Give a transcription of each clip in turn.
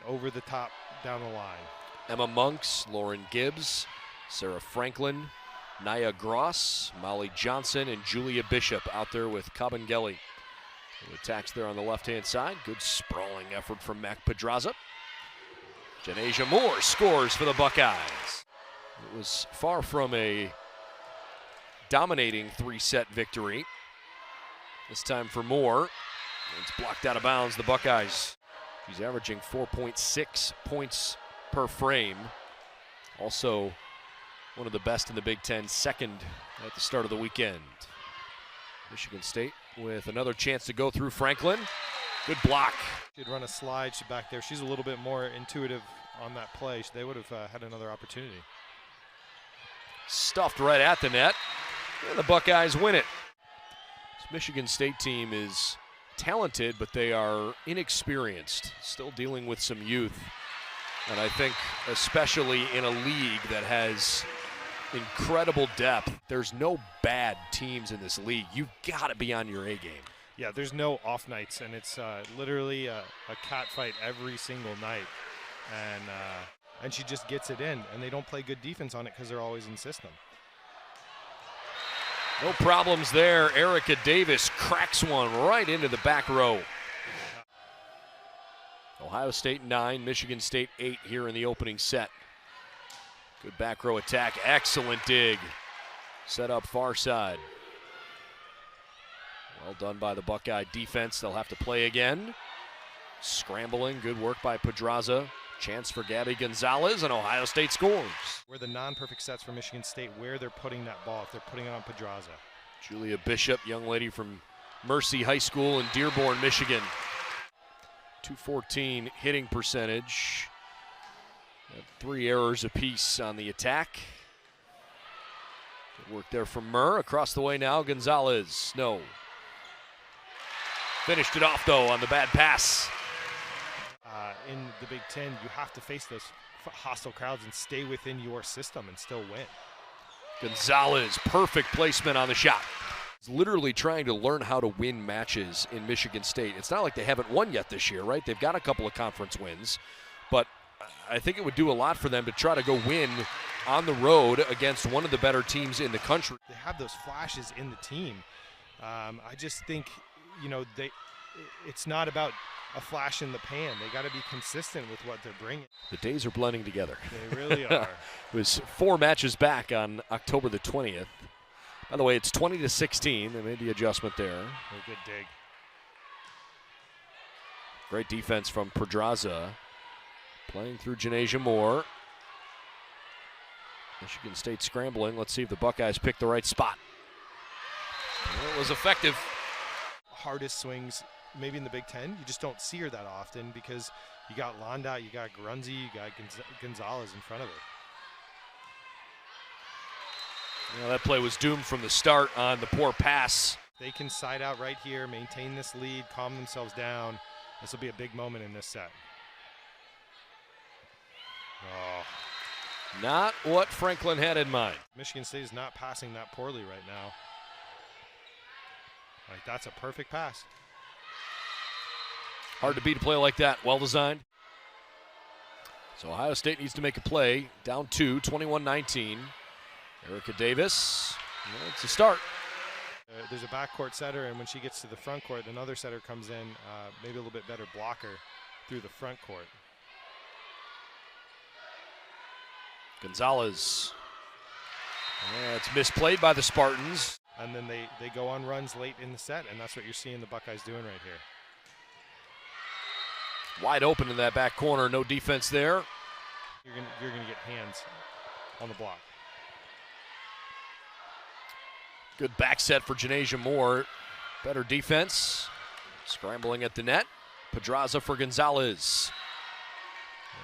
Over the top, down the line. Emma Monks, Lauren Gibbs, Sarah Franklin, Naya Gross, Molly Johnson, and Julia Bishop out there with Kabengele. The attacks there on the left-hand side. Good sprawling effort from Mac Pedraza. Janasia Moore scores for the Buckeyes. It was far from a dominating three-set victory. This time for Moore. It's blocked out of bounds, the Buckeyes. She's averaging 4.6 points per frame. Also one of the best in the Big Ten, second at the start of the weekend. Michigan State with another chance to go through Franklin. Good block. She'd run a slide, she's back there. She's a little bit more intuitive on that play. They would have had another opportunity. Stuffed right at the net, and the Buckeyes win it. This Michigan State team is talented, but they are inexperienced, still dealing with some youth. And I think especially in a league that has incredible depth, there's no bad teams in this league. You've got to be on your A game. Yeah, there's no off nights, and it's literally a cat fight every single night. And she just gets it in, and they don't play good defense on it because they're always in system. No problems there. Erica Davis cracks one right into the back row. Ohio State 9, Michigan State 8 here in the opening set. Good back row attack, excellent dig. Set up far side. Well done by the Buckeye defense. They'll have to play again. Scrambling, good work by Pedraza. Chance for Gabby Gonzalez, and Ohio State scores. Where the non-perfect sets for Michigan State, where they're putting that ball, if they're putting it on Pedraza. Julia Bishop, young lady from Mercy High School in Dearborn, Michigan. 214 hitting percentage. 3 errors apiece on the attack. Good work there from Murr. Across the way now, Gonzalez. No. Finished it off, though, on the bad pass. In the Big Ten, you have to face those hostile crowds and stay within your system and still win. Gonzalez, perfect placement on the shot. He's literally trying to learn how to win matches in Michigan State. It's not like they haven't won yet this year, right? They've got a couple of conference wins, but I think it would do a lot for them to try to go win on the road against one of the better teams in the country. They have those flashes in the team. I just think, it's not about a flash in the pan. They got to be consistent with what they're bringing. The days are blending together. They really are. It was 4 matches back on October the 20th. By the way, it's 20-16. They made the adjustment there. A good dig. Great defense from Pedraza. Playing through Janasia Moore. Michigan State scrambling. Let's see if the Buckeyes pick the right spot. Well, it was effective. Hardest swings maybe in the Big Ten. You just don't see her that often because you got Londa, you got Grunzy, you got Gonzalez in front of her. That play was doomed from the start on the poor pass. They can side out right here, maintain this lead, calm themselves down. This will be a big moment in this set. Oh. Not what Franklin had in mind. Michigan State is not passing that poorly right now. Like, that's a perfect pass. Hard to beat a play like that. Well designed. So Ohio State needs to make a play. Down 2, 21-19. Erica Davis. Well, it's a start. There's a backcourt setter, and when she gets to the front court, another setter comes in, maybe a little bit better blocker through the front court. Gonzalez. It's misplayed by the Spartans. And then they go on runs late in the set, and that's what you're seeing the Buckeyes doing right here. Wide open in that back corner, no defense there. You're gonna get hands on the block. Good back set for Janasia Moore. Better defense. Scrambling at the net. Pedraza for Gonzalez.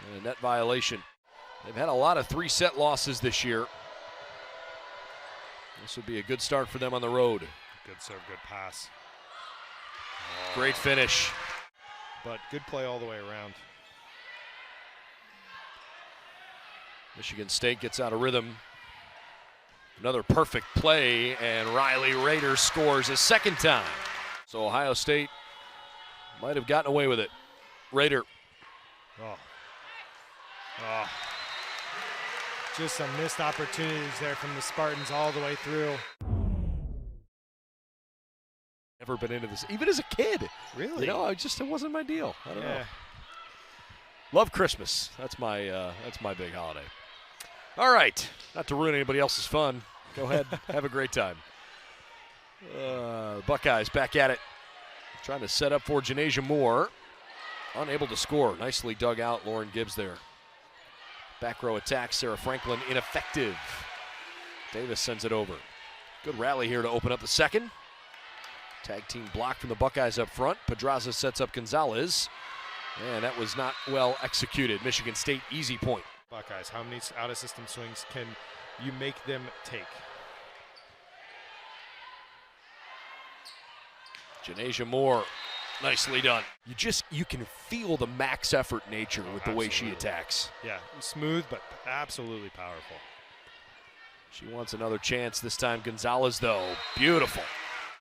And a net violation. They've had a lot of 3-set losses this year. This would be a good start for them on the road. Good serve, good pass. Great finish. But good play all the way around. Michigan State gets out of rhythm. Another perfect play, and Riley Rader scores a second time. So Ohio State might have gotten away with it. Rader Oh. Oh. Just some missed opportunities there from the Spartans all the way through. Never been into this, even as a kid. Really? You know, it wasn't my deal. I don't know. Yeah. Love Christmas. That's my big holiday. All right, not to ruin anybody else's fun. Go ahead, have a great time. Buckeyes back at it, trying to set up for Janasia Moore. Unable to score. Nicely dug out, Lauren Gibbs there. Back row attack, Sarah Franklin ineffective. Davis sends it over. Good rally here to open up the second. Tag team block from the Buckeyes up front. Pedraza sets up Gonzalez. And that was not well executed. Michigan State easy point. Buckeyes, how many out-of-system swings can you make them take? Janasia Moore, nicely done. You can feel the max effort nature with the way she attacks. Yeah, smooth but absolutely powerful. She wants another chance this time. Gonzalez though, beautiful.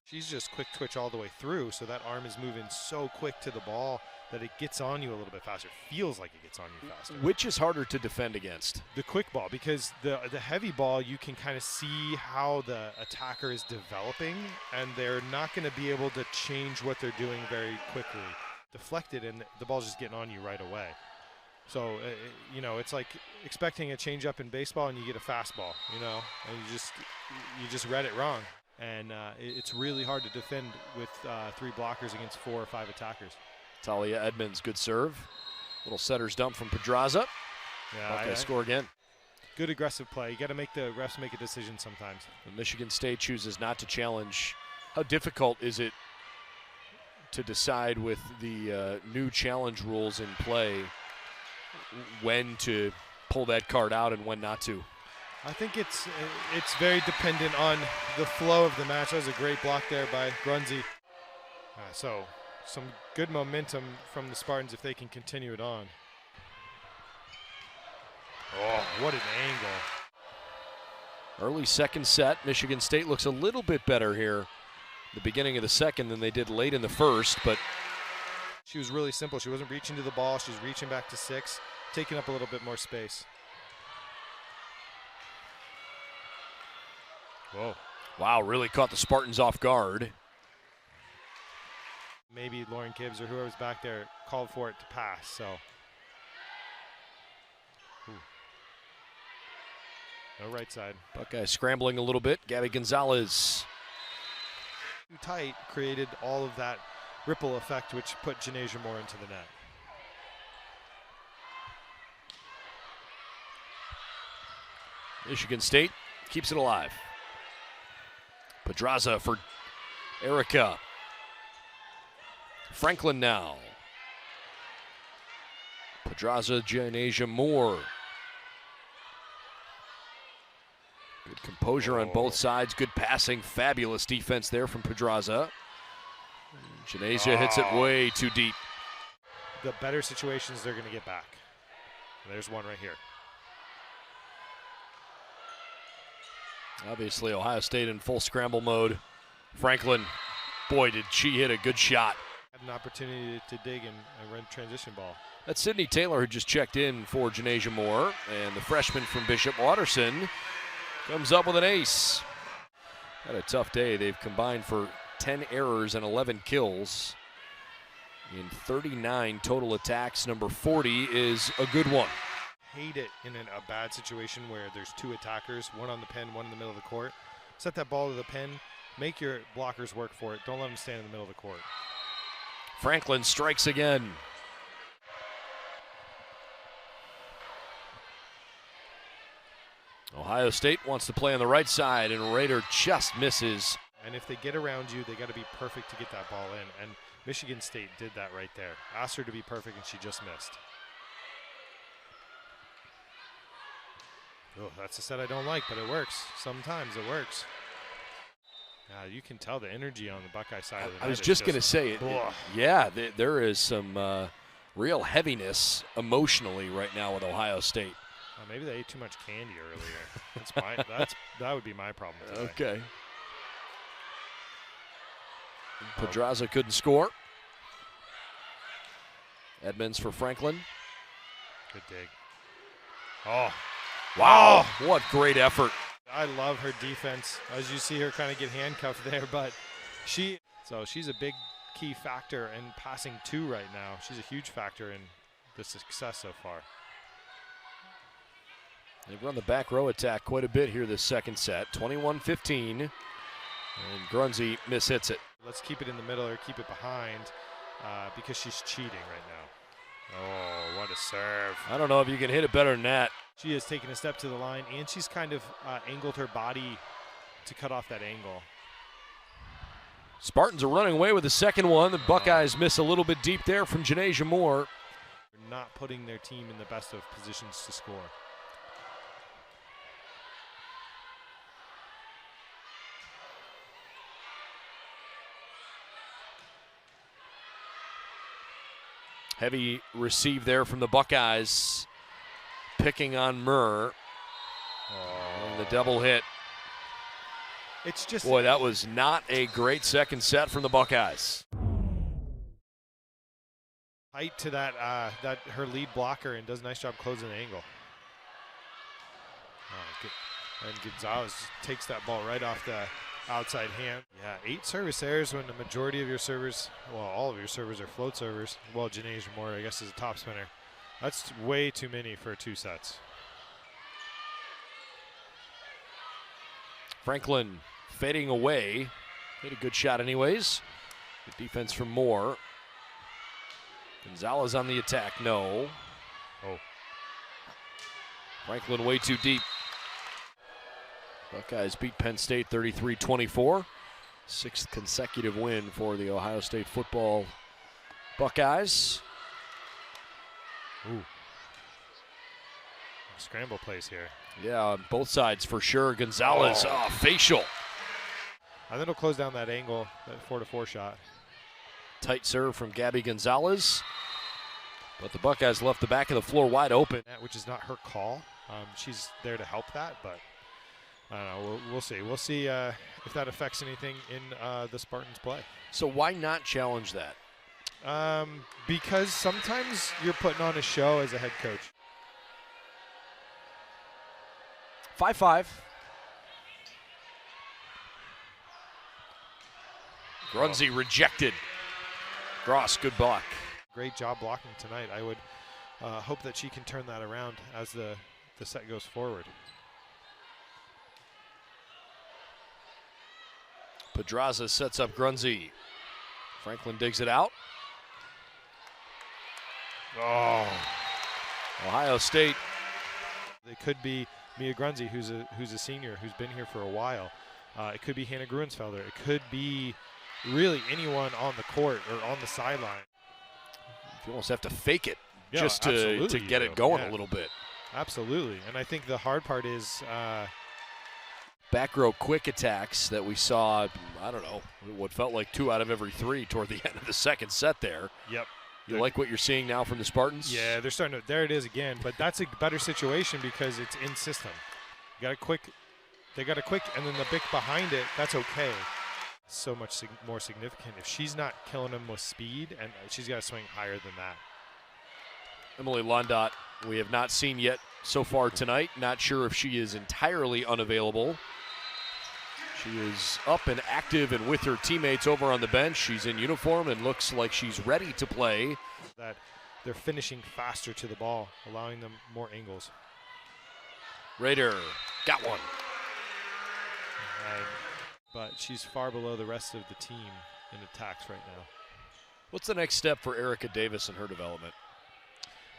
She's just quick twitch all the way through, so that arm is moving so quick to the ball that it gets on you a little bit faster. Feels like it gets on you faster. Which is harder to defend against? The quick ball, because the heavy ball, you can kind of see how the attacker is developing, and they're not going to be able to change what they're doing very quickly. Deflect it, and the ball's just getting on you right away. So, you know, it's like expecting a changeup in baseball, and you get a fastball, you know, and you just read it wrong. And it's really hard to defend with 3 blockers against 4 or 5 attackers. Talia Edmonds, good serve. Little setter's dump from Pedraza. Yeah, Okay, score again. Good aggressive play. You got to make the refs make a decision sometimes. And Michigan State chooses not to challenge. How difficult is it to decide with the new challenge rules in play when to pull that card out and when not to? I think it's very dependent on the flow of the match. That was a great block there by Grunzy. So some good momentum from the Spartans if they can continue it on. Oh, what an angle. Early second set. Michigan State looks a little bit better here the beginning of the second than they did late in the first, but she was really simple. She wasn't reaching to the ball. She was reaching back to 6, taking up a little bit more space. Whoa. Wow, really caught the Spartans off guard. Maybe Lauren Gibbs or whoever's back there called for it to pass, so. Ooh. No right side. Buckeye scrambling a little bit. Gabby Gonzalez. Too tight created all of that ripple effect, which put Janasia Moore into the net. Michigan State keeps it alive. Pedraza for Erica. Franklin now. Pedraza, Janasia Moore. Good composure on both sides. Good passing. Fabulous defense there from Pedraza. Janasia hits it way too deep. The better situations they're going to get back. There's one right here. Obviously, Ohio State in full scramble mode. Franklin, boy, did she hit a good shot. Had an opportunity to dig and run transition ball. That's Sydney Taylor, who just checked in for Janasia Moore. And the freshman from Bishop Watterson comes up with an ace. Had a tough day. They've combined for 10 errors and 11 kills in 39 total attacks. Number 40 is a good one. Hate it in a bad situation where there's 2 attackers, one on the pin, one in the middle of the court. Set that ball to the pin. Make your blockers work for it. Don't let them stand in the middle of the court. Franklin strikes again. Ohio State wants to play on the right side, and Rader just misses. And if they get around you, they got to be perfect to get that ball in. And Michigan State did that right there. Asked her to be perfect, and she just missed. Oh, that's a set I don't like, but it works. Sometimes it works. You can tell the energy on the Buckeye side of the net. I was just going to say, yeah, there is some real heaviness emotionally right now with Ohio State. Maybe they ate too much candy earlier. That would be my problem today. Okay. Pedraza couldn't score. Edmonds for Franklin. Good dig. Oh, wow. What great effort. I love her defense. As you see her kind of get handcuffed there, but she's a big key factor in passing two right now. She's a huge factor in the success so far. They've run the back row attack quite a bit here this second set. 21-15, and Grunzy mishits it. Let's keep it in the middle or keep it behind because she's cheating right now. Oh, what a serve. I don't know if you can hit it better than that. She has taken a step to the line, and she's kind of angled her body to cut off that angle. Spartans are running away with the second one. The Buckeyes miss a little bit deep there from Janasia Moore. They're not putting their team in the best of positions to score. Heavy receive there from the Buckeyes, picking on Murr. And the double hit. It's just, boy, that was not a great second set from the Buckeyes. Height to that her lead blocker, and does a nice job closing the angle. And Gonzalez takes that ball right off the outside hand. Yeah, 8 service errors when the majority of your servers, well, all of your servers are float servers. Well, Janasia Moore, I guess, is a top spinner. That's way too many for 2 sets. Franklin fading away. Hit a good shot anyways. Good defense from Moore. Gonzalez on the attack, no. Oh. Franklin way too deep. Buckeyes beat Penn State 33-24. 6th consecutive win for the Ohio State football Buckeyes. Ooh. Scramble plays here. Yeah, on both sides for sure. Gonzalez, facial. And then it'll close down that angle, that 4-4 shot. Tight serve from Gabby Gonzalez. But the Buckeyes left the back of the floor wide open. Which is not her call. She's there to help that, but I don't know. We'll see. We'll see if that affects anything in the Spartans' play. So why not challenge that? Because sometimes you're putting on a show as a head coach. 5-5. Grunzy rejected. Gross, good block. Great job blocking tonight. I would hope that she can turn that around as the set goes forward. Pedraza sets up Grunzy. Franklin digs it out. Oh. Ohio State. It could be Mia Grunzy, who's a senior, who's been here for a while. It could be Hannah Gruensfelder. It could be really anyone on the court or on the sideline. You almost have to fake it just to get it going a little bit. Absolutely. And I think the hard part is back row quick attacks that we saw, I don't know, what felt like 2 out of every 3 toward the end of the second set there. Yep. You like what you're seeing now from the Spartans? Yeah, they're starting to, there it is again, but that's a better situation because it's in system. You got a quick, they got a quick, and then the big behind it, that's okay. So much more significant. If she's not killing them with speed, and she's got to swing higher than that. Emily Londot, we have not seen yet so far tonight. Not sure if she is entirely unavailable. She is up and active and with her teammates over on the bench. She's in uniform and looks like she's ready to play. That they're finishing faster to the ball, allowing them more angles. Raider got one. But she's far below the rest of the team in attacks right now. What's the next step for Erica Davis in her development?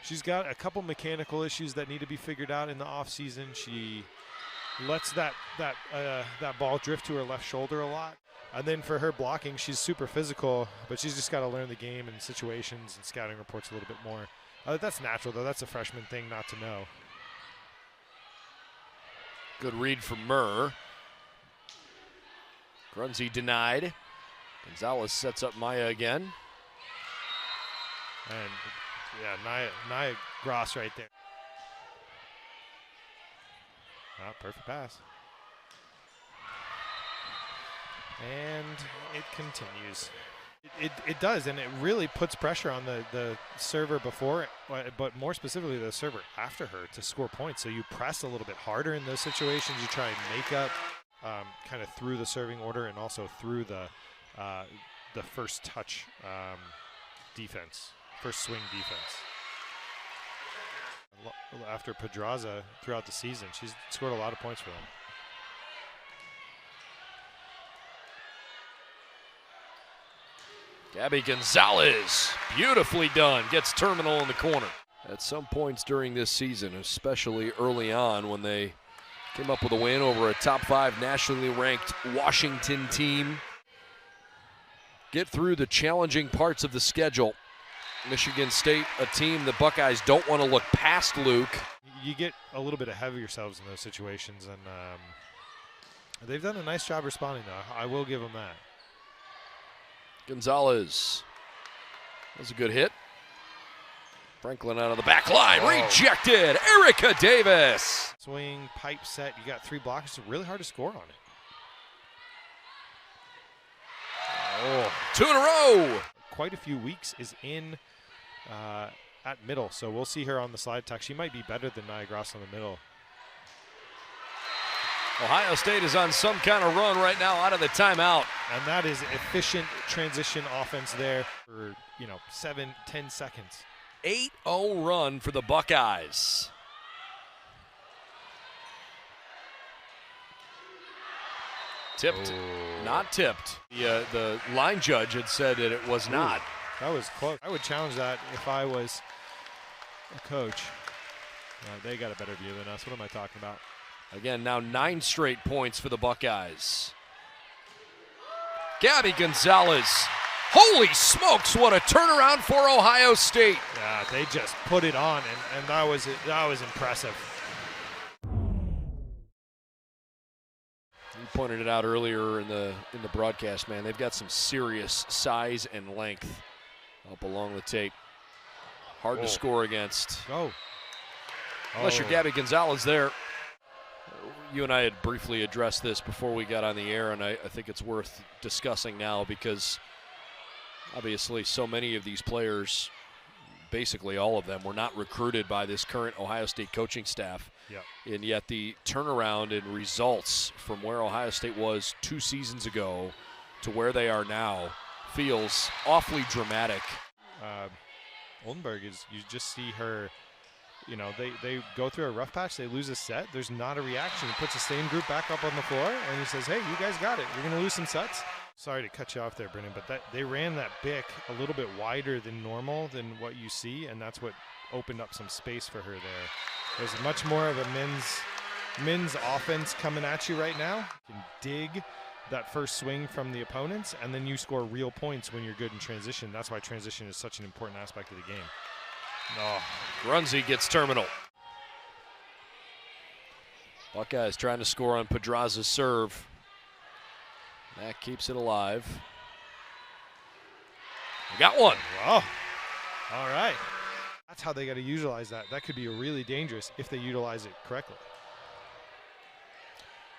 She's got a couple mechanical issues that need to be figured out in the offseason. She lets that ball drift to her left shoulder a lot. And then for her blocking, she's super physical, but she's just got to learn the game and situations and scouting reports a little bit more. That's natural, though. That's a freshman thing not to know. Good read from Murr. Grunzy denied. Gonzalez sets up Maya again. And, yeah, Nia Gross right there. Perfect pass. And it continues. It does, and it really puts pressure on the server before, but more specifically the server after her to score points. So you press a little bit harder in those situations. You try and make up kind of through the serving order and also through the first touch defense, first swing defense. After Pedraza throughout the season, she's scored a lot of points for them. Gabby Gonzalez, beautifully done, gets terminal in the corner. At some points during this season, especially early on when they came up with a win over a top 5 nationally ranked Washington team. Get through the challenging parts of the schedule. Michigan State, a team the Buckeyes don't want to look past Luke. You get a little bit ahead of yourselves in those situations, and they've done a nice job responding, though. I will give them that. Gonzalez. That was a good hit. Franklin out of the back line. Rejected. Erica Davis. Swing, pipe set. You got 3 blocks. It's really hard to score on it. Oh, 2 in a row. Quite a few weeks is in at middle, so we'll see her on the slide attack. She might be better than Nia Gross on the middle. Ohio State is on some kind of run right now out of the timeout. And that is efficient transition offense there for, 7-10 seconds. 8-0 run for the Buckeyes. Tipped, not tipped. The line judge had said that it was not. That was close. I would challenge that if I was a coach. They got a better view than us. What am I talking about? Again, now 9 straight points for the Buckeyes. Gabby Gonzalez. Holy smokes, what a turnaround for Ohio State. Yeah, they just put it on, and that was impressive. You pointed it out earlier in the broadcast, man. They've got some serious size and length up along the tape. Hard to score against. Unless you're Gabby Gonzalez there. You and I had briefly addressed this before we got on the air, and I think it's worth discussing now because obviously so many of these players, basically all of them, were not recruited by this current Ohio State coaching staff. Yep. And yet the turnaround in results from where Ohio State was 2 seasons ago to where they are now feels awfully dramatic. Oldenburg you just see her, they go through a rough patch, they lose a set, there's not a reaction. He puts the same group back up on the floor, and he says, hey, you guys got it. You're going to lose some sets. Sorry to cut you off there, Brennan, but they ran that BIC a little bit wider than normal than what you see, and that's what opened up some space for her there. There's much more of a men's offense coming at you right now. You can dig that first swing from the opponents, and then you score real points when you're good in transition. That's why transition is such an important aspect of the game. Grunzy gets terminal. Buckeyes trying to score on Pedraza's serve. That keeps it alive. We got one. Wow. All right. That's how they got to utilize that. That could be really dangerous if they utilize it correctly.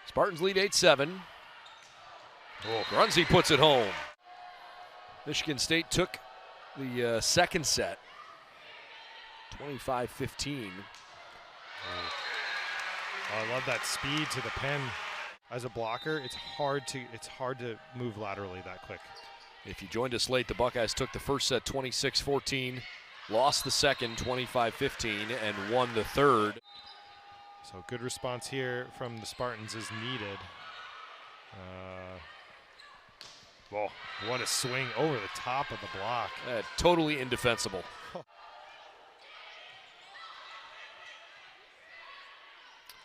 Spartans lead 8-7. Grunzy puts it home. Michigan State took the second set. 25-15. I love that speed to the pen. As a blocker, it's hard to move laterally that quick. If you joined us late, the Buckeyes took the first set 26-14, lost the second 25-15, and won the third. So good response here from the Spartans is needed. What a swing over the top of the block. Totally indefensible.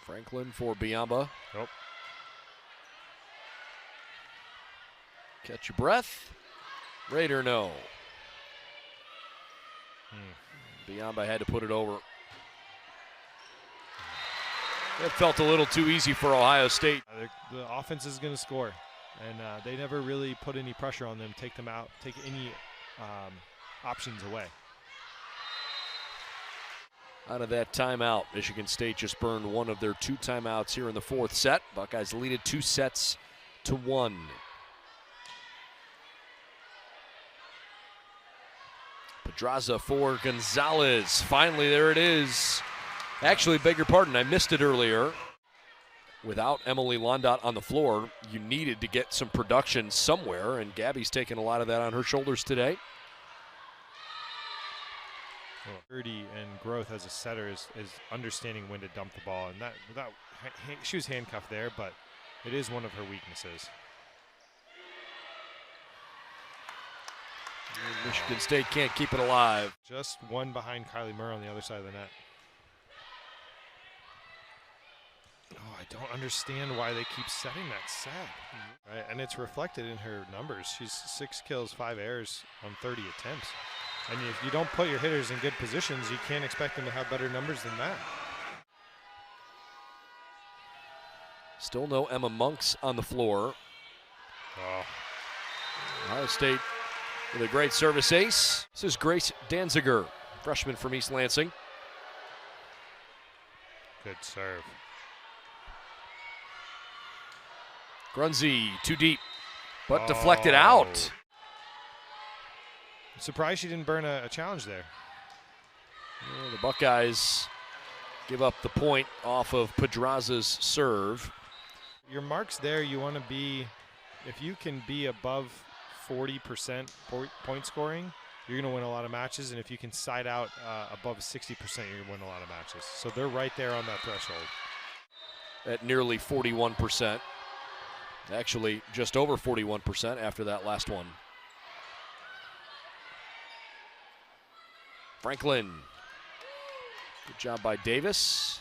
Franklin for Biamba. Nope. Catch your breath. Right or no? Biamba had to put it over. That felt a little too easy for Ohio State. The offense is going to score, and they never really put any pressure on them, take them out, take any options away. Out of that timeout, Michigan State just burned one of their 2 timeouts here in the 4th set. Buckeyes lead it 2-1. Pedraza for Gonzalez. Finally, there it is. Actually, beg your pardon, I missed it earlier. Without Emily Londot on the floor, you needed to get some production somewhere, and Gabby's taken a lot of that on her shoulders today. Maturity and growth as a setter is understanding when to dump the ball, and she was handcuffed there, but it is one of her weaknesses. And Michigan State can't keep it alive. Just one behind Kylie Murr on the other side of the net. Oh, I don't understand why they keep setting that set. Right? And it's reflected in her numbers. She's 6 kills, 5 errors on 30 attempts. And if you don't put your hitters in good positions, you can't expect them to have better numbers than that. Still no Emma Monks on the floor. Oh. Ohio State with a great service ace. This is Grace Danziger, freshman from East Lansing. Good serve. Grunzy, too deep, but deflected out. Surprised she didn't burn a challenge there. Yeah, the Buckeyes give up the point off of Pedraza's serve. Your marks there, you want to be, if you can be above 40% point scoring, you're going to win a lot of matches. And if you can side out above 60%, you're going to win a lot of matches. So they're right there on that threshold. At nearly 41%. Actually, just over 41% after that last one. Franklin. Good job by Davis.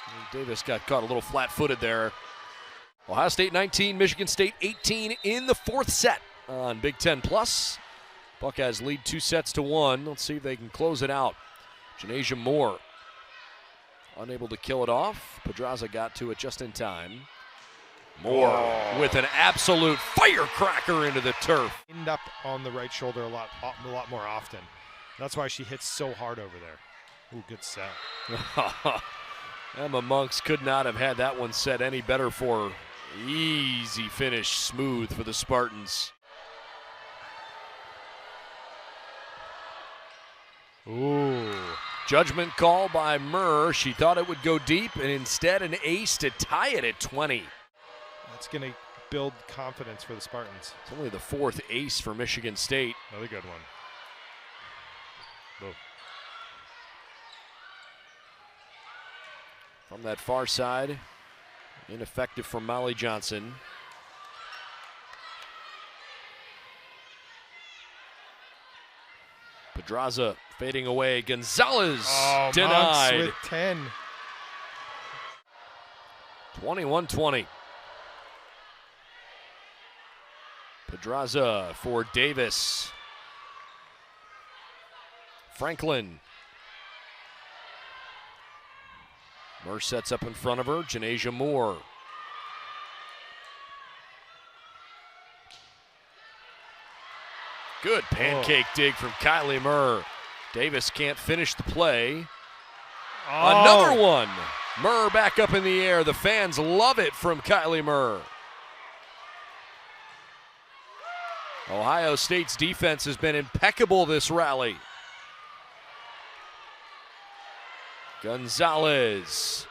And Davis got caught a little flat-footed there. Ohio State 19, Michigan State 18 in the 4th set on Big Ten Plus. Buckeyes lead 2-1. Let's see if they can close it out. Janasia Moore unable to kill it off. Pedraza got to it just in time. Moore with an absolute firecracker into the turf. End up on the right shoulder a lot more often. That's why she hits so hard over there. Ooh, good set. Emma Monks could not have had that one set any better for her. Easy finish, smooth for the Spartans. Ooh. Judgment call by Murr. She thought it would go deep, and instead an ace to tie it at 20. That's going to build confidence for the Spartans. It's only the 4th ace for Michigan State. Another good one. Whoa. From that far side, ineffective from Molly Johnson. Pedraza fading away. Gonzalez denied. Monks with 10. 21-20. Pedraza for Davis. Franklin. Murr sets up in front of her. Janasia Moore. Good pancake dig from Kylie Murr. Davis can't finish the play. Another one. Murr back up in the air. The fans love it from Kylie Murr. Ohio State's defense has been impeccable this rally. Gonzalez.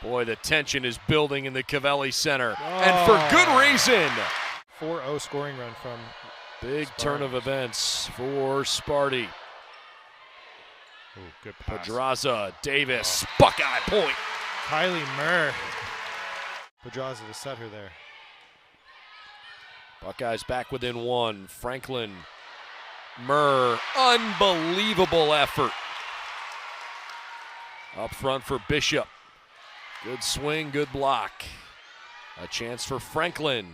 Boy, the tension is building in the Cavelli Center, and for good reason. 4-0 scoring run from Big Sparty. turn of events for Sparty. Ooh, good pass. Pedraza, Davis, Buckeye point. Kylie Murr. Pedraza to set her there. Buckeyes back within 1. Franklin, Murr, unbelievable effort. Up front for Bishop. Good swing, good block. A chance for Franklin.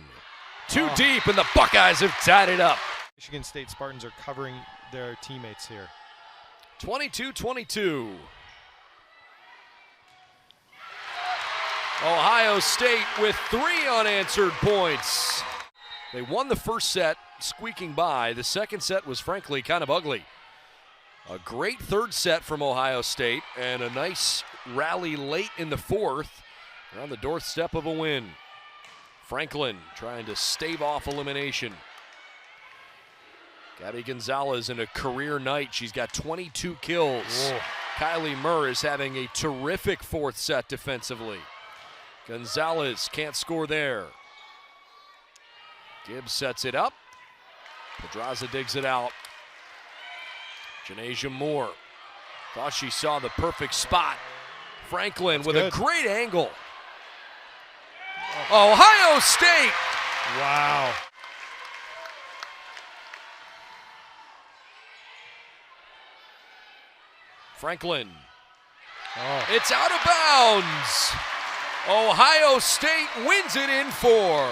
Too deep, and the Buckeyes have tied it up. Michigan State Spartans are covering their teammates here. 22-22. Ohio State with 3 unanswered points. They won the first set, squeaking by. The second set was frankly kind of ugly. A great third set from Ohio State and a nice rally late in the fourth. They're on the doorstep of a win. Franklin trying to stave off elimination. Gabby Gonzalez in a career night. She's got 22 kills. Whoa. Kylie Murr is having a terrific fourth set defensively. Gonzalez can't score there. Gibbs sets it up. Pedraza digs it out. Janasia Moore thought she saw the perfect spot. Franklin with a great angle. Ohio State. Wow. Franklin. Oh. It's out of bounds. Ohio State wins it in 4.